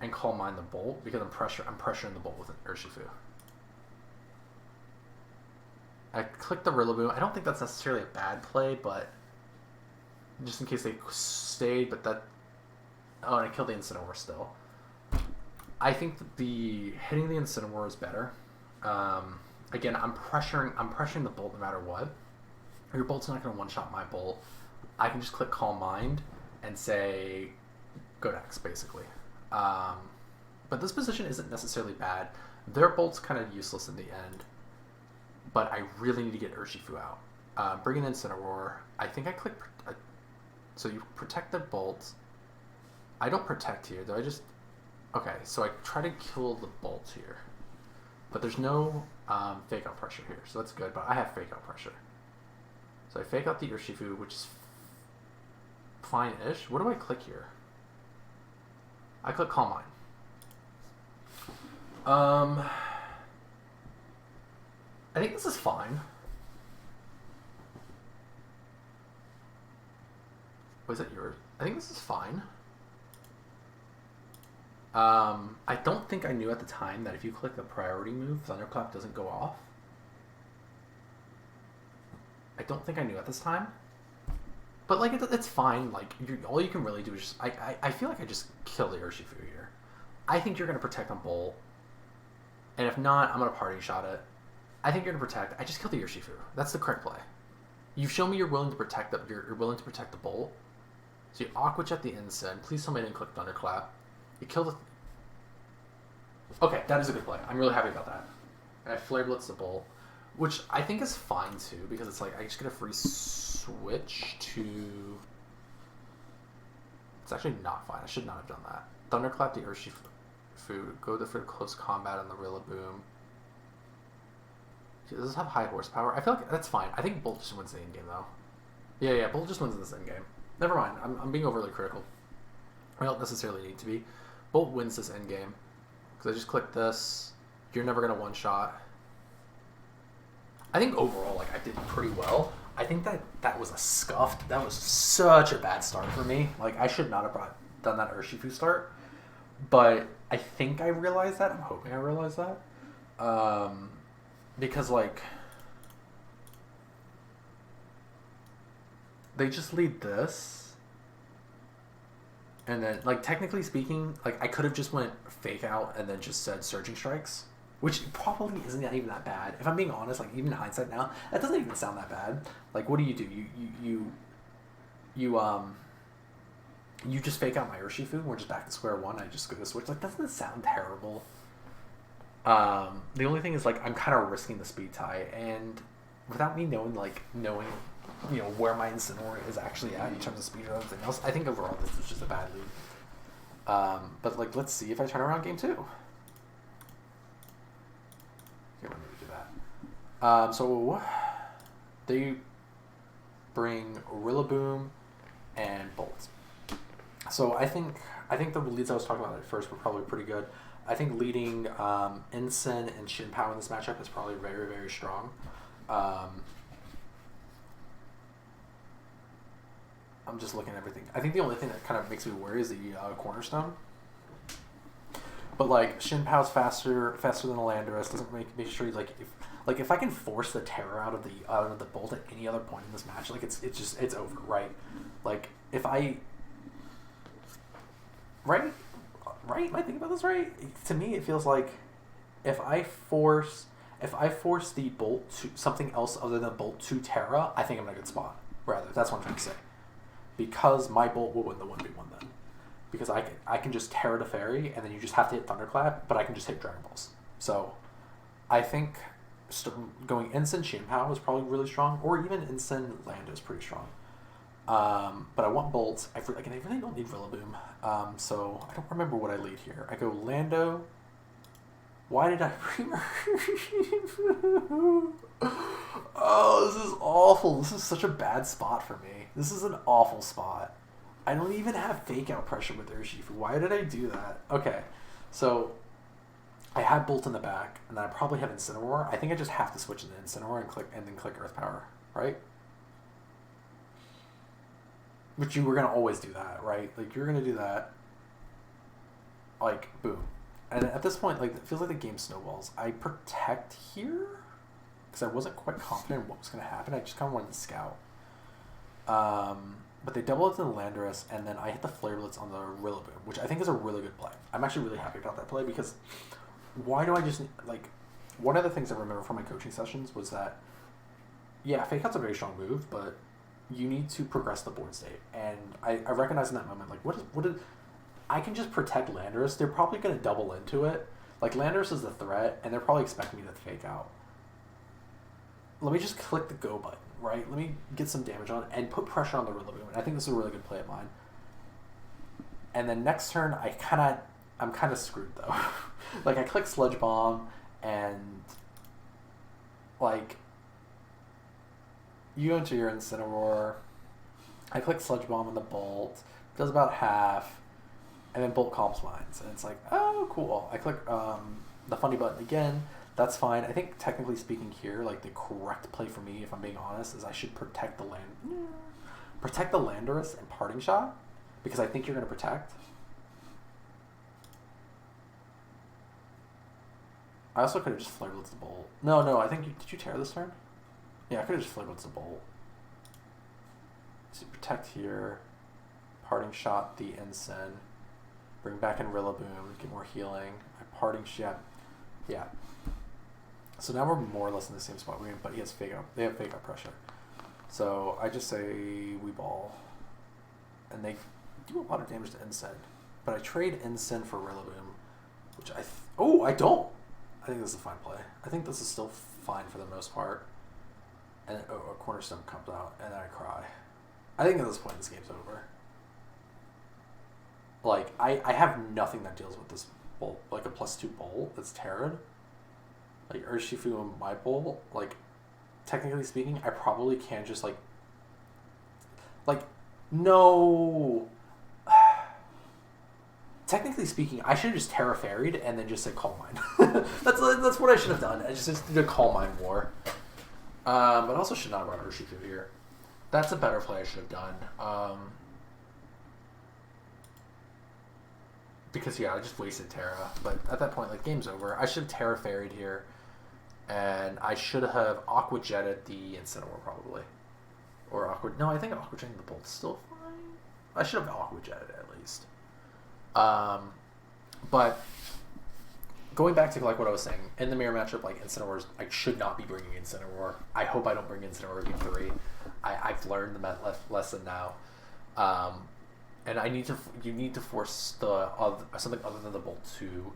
and Calm Mind the Bolt, because I'm pressuring the Bolt with Urshifu. I click the Rillaboom. I don't think that's necessarily a bad play, but just in case they stayed, but that... Oh, and I killed the Incineroar still. I think that hitting the Incineroar is better. Again, I'm pressuring the Bolt no matter what. Your Bolt's not going to one-shot my Bolt. I can just click Calm Mind and say, go next, basically. But this position isn't necessarily bad. Their Bolt's kind of useless in the end. But I really need to get Urshifu out. Bring in Incineroar. I think I click... So you protect the Bolt. I don't protect here, though. I just... Okay, so I try to kill the Bolt here. But there's no fake out pressure here, so that's good. But I have fake out pressure. So I fake out the Urshifu, which is fine-ish. What do I click here? I click Calm Mind. I think this is fine. Was it yours? I think this is fine. I don't think I knew at the time that if you click the priority move, Thunderclap doesn't go off. I don't think I knew at this time. But, like, it's fine. Like, all you can really do is just... I feel like I just kill the Urshifu here. I think you're going to protect on Bolt. And if not, I'm going to party shot it. I think you're going to protect. I just kill the Urshifu. That's the correct play. You've shown me you're willing to protect you're willing to protect the Bolt. So you Aqua Jet the Incin. Please tell me I didn't click Thunderclap. You kill the... Okay, that is a good play. I'm really happy about that. And I Flare Blitz the Bolt, which I think is fine too, because it's like I just get a free switch to... It's actually not fine. I should not have done that. Thunderclap the Urshifu. Go for close combat on the Rillaboom. Does this have high horsepower? I feel like that's fine. I think Bolt just wins the endgame though. Yeah, Bolt just wins this endgame. Never mind. I'm being overly critical. I don't necessarily need to be. Bolt wins this endgame. Because I just click this. You're never going to one-shot. I think overall, like, I did pretty well. I think that was a scuffed. That was such a bad start for me. Like, I should not have done that Urshifu start. But I think I realized that. I'm hoping I realized that. Because, like, they just lead this. And then, like, technically speaking, like, I could have just went fake out and then just said Surging Strikes, which probably isn't even that bad. If I'm being honest, like, even in hindsight now, that doesn't even sound that bad. Like, what do? You just fake out my Urshifu, and we're just back to square one. I just go to switch. Like, doesn't it sound terrible? The only thing is, like, I'm kind of risking the speed tie, and without me knowing, you know, where my Incineroar is actually at in terms of speed or everything else, I think overall this was just a bad lead. But, like, let's see if I turn around game two. Okay, let me do that. So they bring Rillaboom and Bolt. So I think the leads I was talking about at first were probably pretty good. I think leading Incin and Shinpao in this matchup is probably very, very strong. I'm just looking at everything. I think the only thing that kind of makes me worry is the Cornerstone. But, like, Shinpao's faster than Landorus. Doesn't make sure he's, like, if I can force the Terror out of the Bolt at any other point in this match, like, it's over, right? Like, if I... Right? Am I thinking about this right? To me, it feels like if I force the Bolt to something else other than Bolt to Terra, I think I'm in a good spot. Rather, that's what I'm trying to say. Because my Bolt will win the 1v1 then. Because I can just Terra to Fairy, and then you just have to hit Thunderclap, but I can just hit Dragon Balls. So, I think going Incin Shinpao is probably really strong, or even Incin Lando is pretty strong. But I want Bolts. I really don't need Rillaboom. So, I don't remember what I lead here. I go Lando. Why did I bring Oh, this is awful. This is such a bad spot for me. This is an awful spot. I don't even have fake out pressure with Urshifu. Why did I do that? Okay, so I had Bolt in the back, and then I probably have Incineroar. I think I just have to switch into Incineroar and then click Earth Power, right? Which you were gonna always do that, right? Like you're gonna do that. Like boom, and at this point, like it feels like the game snowballs. I protect here because I wasn't quite confident in what was gonna happen. I just kind of wanted to scout. But they double it to the Landorus, and then I hit the Flare Blitz on the Rillaboom, which I think is a really good play. I'm actually really happy about that play because why do I just, like, one of the things I remember from my coaching sessions was that, yeah, Fake Out's a very strong move, but you need to progress the board state. And I recognize in that moment, like, what did, I can just protect Landorus. They're probably going to double into it. Like, Landorus is the threat, and they're probably expecting me to Fake Out. Let me just click the go button, right? Let me get some damage on and put pressure on the Rillaboom. And I think this is a really good play of mine. And then next turn, I'm kind of screwed though. Like I click Sludge Bomb and like you go into your Incineroar. I click Sludge Bomb on the Bolt. Does about half. And then Bolt Calms Minds. And it's like, oh, cool. I click the funny button again. That's fine. I think technically speaking here, like the correct play for me, if I'm being honest, is I should protect the Landorus and Parting Shot because I think you're going to protect. I also could have just Flare Blitzed the Bolt. No, I think did you tear this turn? Yeah, I could have just Flare Blitzed the Bolt. So protect here, Parting Shot the Ensign, bring back in Rillaboom, get more healing. Parting Shot, yeah. So now we're more or less in the same spot. But he has Fake Out. They have Fake Out pressure. So I just say we ball, and they do a lot of damage to Ensign. But I trade Ensign for Rillaboom, which I don't. I think this is a fine play. I think this is still fine for the most part. And then, a Cornerstone comes out, and then I cry. I think at this point, this game's over. Like, I have nothing that deals with this Bolt. Like, a +2 Bolt that's Terran. Like, Urshifu and my Bolt. Like, technically speaking, I probably can just, like, no... Technically speaking, I should have just Terra Fairy'd and then just said Calm Mind. that's what I should have done. I just did a Calm Mind War. But also should not run Urshifu here. That's a better play I should have done. Because, yeah, I just wasted Terra. But at that point, like, game's over. I should have Terra Fairy'd here. And I should have Aqua Jetted the Incineroar, probably. Or Aqua... No, I think Aqua Jetting the Bolt's still fine. I should have Aqua Jetted at least. But going back to like what I was saying, in the mirror matchup, like Incineroar, I should not be bringing Incineroar. I hope I don't bring Incineroar game 3. I've learned the lesson now, and you need to force something other than the Bolt to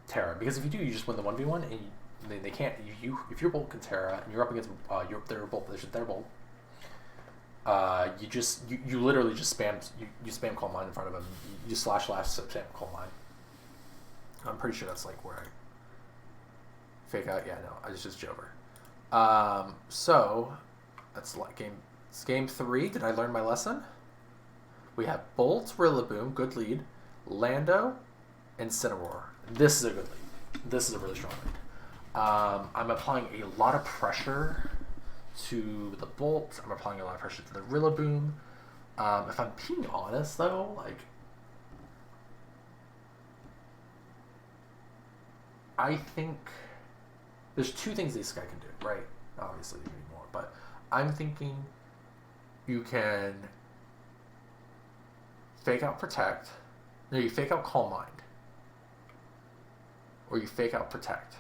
Terra, because if you do, you just win the 1v1, and they can't. If your Bolt can Terra and you're up against their Bolt, you literally just spam Calm Mind in front of him. You slash spam Calm Mind. I'm pretty sure that's like where I Fake Out. Yeah, no, I just Jover. So that's like game 3. Did I learn my lesson? We have Bolt, Rillaboom, good lead. Lando, Incineroar. This is a good lead. This is a really strong lead. I'm applying a lot of pressure to the Bolt. I'm applying a lot of pressure to the Rillaboom. If I'm being honest, though, like, I think there's 2 things this guy can do, right? Obviously, you need more, but I'm thinking you can Fake Out Protect. No, you Fake Out Calm Mind. Or you Fake Out Protect.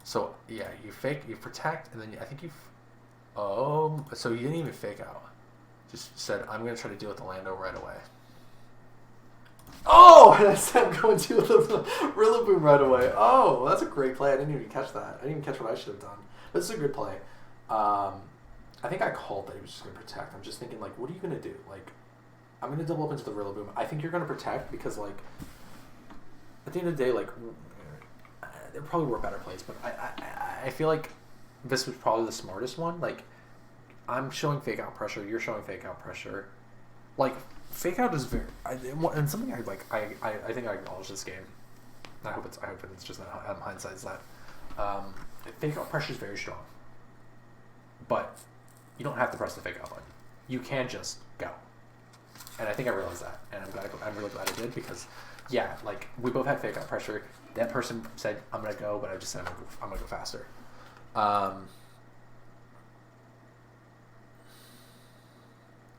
So, yeah, you protect, and then I think so you didn't even Fake Out. Just said, I'm going to try to deal with the Lando right away. Oh! And I said, I'm going to deal with the Rillaboom right away. Oh, that's a great play. I didn't even catch that. I didn't even catch what I should have done. But this is a good play. I think I called that he was just going to protect. I'm just thinking, like, what are you going to do? Like, I'm going to double up into the Rillaboom. I think you're going to protect because, like, at the end of the day, like, there probably were better plays, but I feel like this was probably the smartest one. Like, I'm showing Fake Out pressure, you're showing Fake Out pressure. Like, Fake out is very, and something I like. I think I acknowledge this game. I hope it's just that hindsight is that fake out pressure is very strong, but you don't have to press the fake out button. You can just go, and I think I realized that, and I'm really glad I did because, yeah, like we both had fake out pressure. That person said I'm gonna go, but I just said I'm gonna go faster.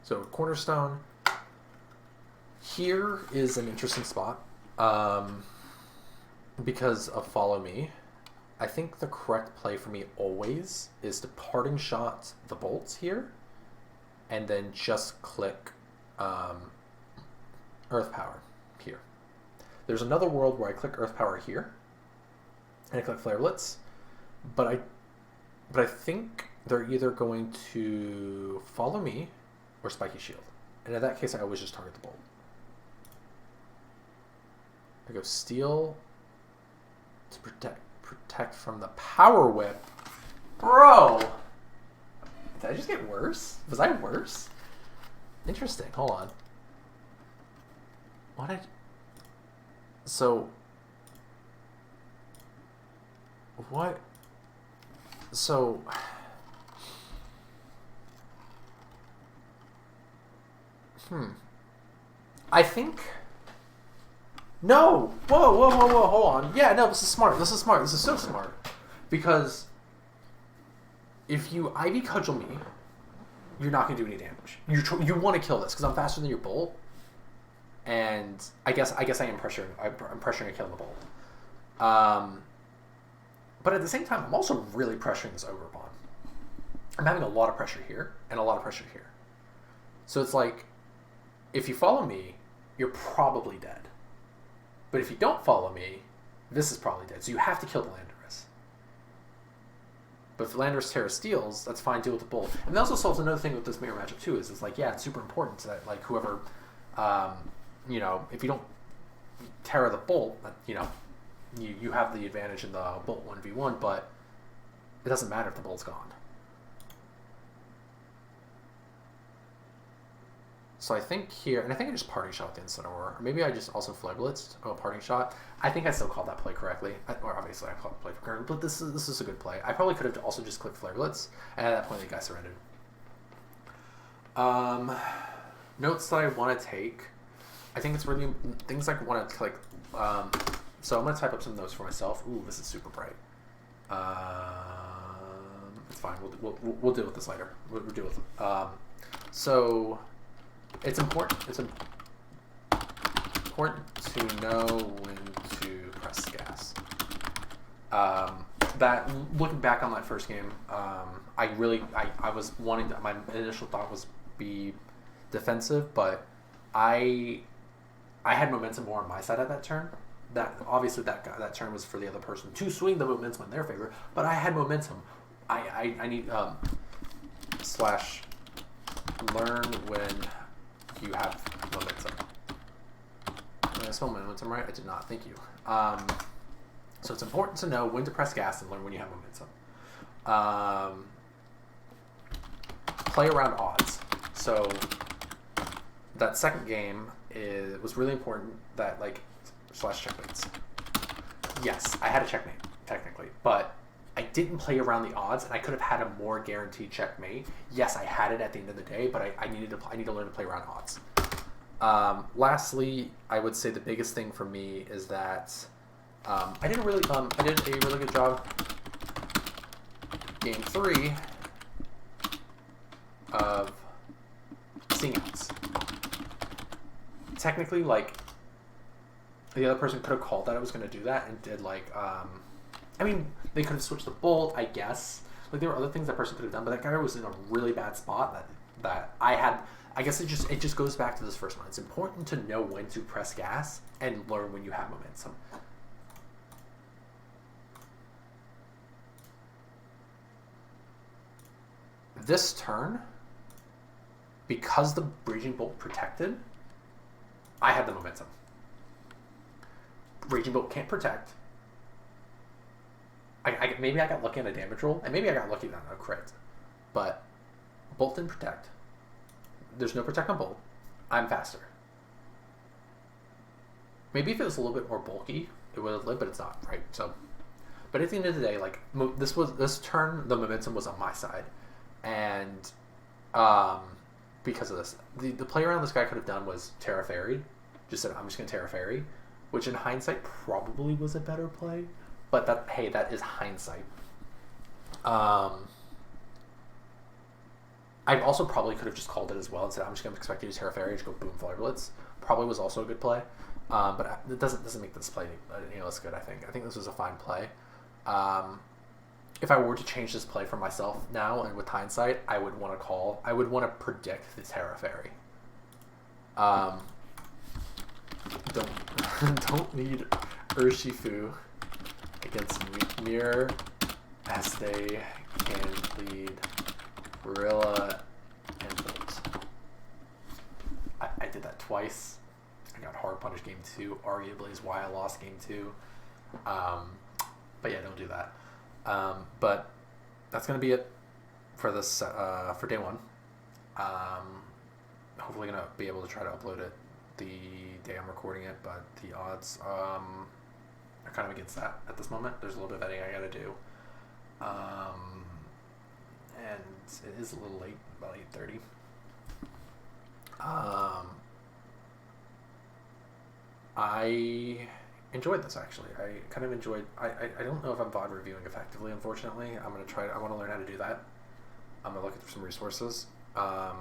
So Cornerstone. Here is an interesting spot because of Follow Me. I think the correct play for me always is to parting shot the bolts here and then just click Earth Power here. There's another world where I click Earth Power here and I click Flare Blitz, but I think they're either going to Follow Me or Spiky Shield. And in that case, I always just target the bolt. I go Steel to protect from the Power Whip. Bro! Did I just get worse? Was I worse? Interesting. Hold on. So... What? So... I think... No! Whoa, hold on. Yeah, no, this is smart. This is so smart. Because if you Ivy Cudgel me, you're not going to do any damage. You want to kill this, because I'm faster than your bolt. And I guess I am pressuring. I'm pressuring to kill the bolt. But at the same time, I'm also really pressuring this Ogre Pawn. I'm having a lot of pressure here, and a lot of pressure here. So it's like, if you follow me, you're probably dead. But if you don't follow me, this is probably dead. So you have to kill the Landorus. But if the Landorus Terra steals, that's fine, deal with the bolt. And that also solves another thing with this mirror matchup too, is it's like, yeah, it's super important that like whoever, if you don't Terra the bolt, you have the advantage in the bolt 1v1, but it doesn't matter if the bolt's gone. So I think here, and I think I just parting shot the Instant Aurora. Or maybe I just also Flare Blitzed. Oh, parting shot. I think I still called that play correctly. Or obviously I called the play correctly, but this is a good play. I probably could have also just clicked Flare Blitz, and at that point the guy surrendered. Notes that I want to take. I think it's really things I want to click. So I'm going to type up some notes for myself. Ooh, this is super bright. It's fine. We'll deal with this later. We'll deal with it. So it's important. It's important to know when to press gas. That looking back on that first game, I was wanting to, my initial thought was be defensive, but I had momentum more on my side at that turn. That obviously that turn was for the other person to swing the momentum in their favor, but I had momentum. I need / learn when you have momentum. Did I spell momentum right? I did not. Thank you. So it's important to know when to press gas and learn when you have momentum. Play around odds. So that second game was really important. That / checkmates. Yes, I had a checkmate technically, but I didn't play around the odds, and I could have had a more guaranteed checkmate. Yes, I had it at the end of the day, but I need to learn to play around odds. Lastly, I would say the biggest thing for me is that I did a really good job game 3 of seeing outs. Technically, the other person could have called that I was going to do that and did they could have switched the bolt, I guess. There were other things that person could have done, but that guy was in a really bad spot that I had. I guess it just goes back to this first one. It's important to know when to press gas and learn when you have momentum. This turn, because the Raging Bolt protected, I had the momentum. Raging Bolt can't protect. Maybe I got lucky on a damage roll, and maybe I got lucky on a crit. But Bolt didn't protect. There's no protect on Bolt. I'm faster. Maybe if it was a little bit more bulky, it would have lived, but it's not, right? So, but at the end of the day, like this turn, the momentum was on my side, and because of this, the play around this guy could have done was Terra Fairy, just said I'm just gonna Terra Fairy, which in hindsight probably was a better play, but that is hindsight. I also probably could have just called it as well and said I'm just gonna expect you to Terra Fairy, just go boom Flare Blitz. Probably was also a good play. But it doesn't make this play any less good. I think this was a fine play. If I were to change this play for myself now and with hindsight, I would want to predict the Terra Fairy. Don't need Urshifu against Mirror as they can lead Gorilla and Bolt. I did that twice. I got hard punished game 2. Arguably is why I lost game 2. But yeah, don't do that. But that's gonna be it for this for day 1. Hopefully gonna be able to try to upload it the day I'm recording it, but the odds are kind of against that at this moment. There's a little bit of editing I gotta do. And it is a little late, about 8:30. I enjoyed this actually. I kind of enjoyed. I don't know if I'm VOD reviewing effectively. Unfortunately, I'm gonna try. I want to learn how to do that. I'm gonna look at some resources. But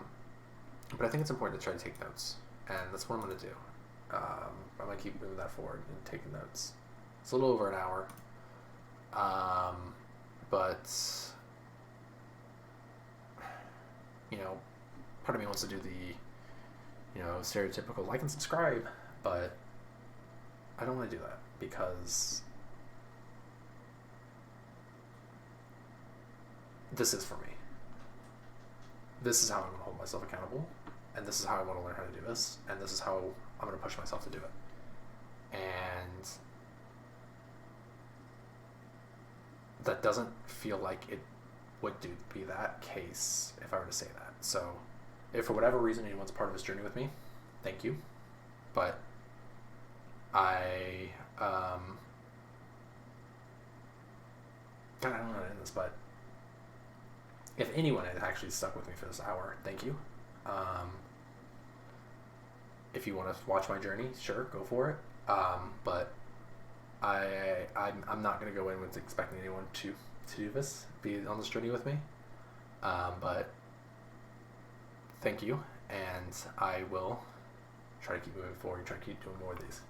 I think it's important to try to take notes, and that's what I'm gonna do. I'm gonna keep moving that forward and taking notes. It's a little over an hour. But part of me wants to do the, stereotypical like and subscribe, but I don't want to do that because this is for me. This is how I'm going to hold myself accountable, and this is how I want to learn how to do this, and this is how I'm going to push myself to do it. And that doesn't feel like it would be that case if I were to say that. So if for whatever reason anyone's part of this journey with me, thank you. But I don't know how to end this, but if anyone had actually stuck with me for this hour, thank you. If you want to watch my journey, sure, go for it. But I'm not going to go in with expecting anyone to do this, be on this journey with me. But thank you, and I will try to keep moving forward and try to keep doing more of these.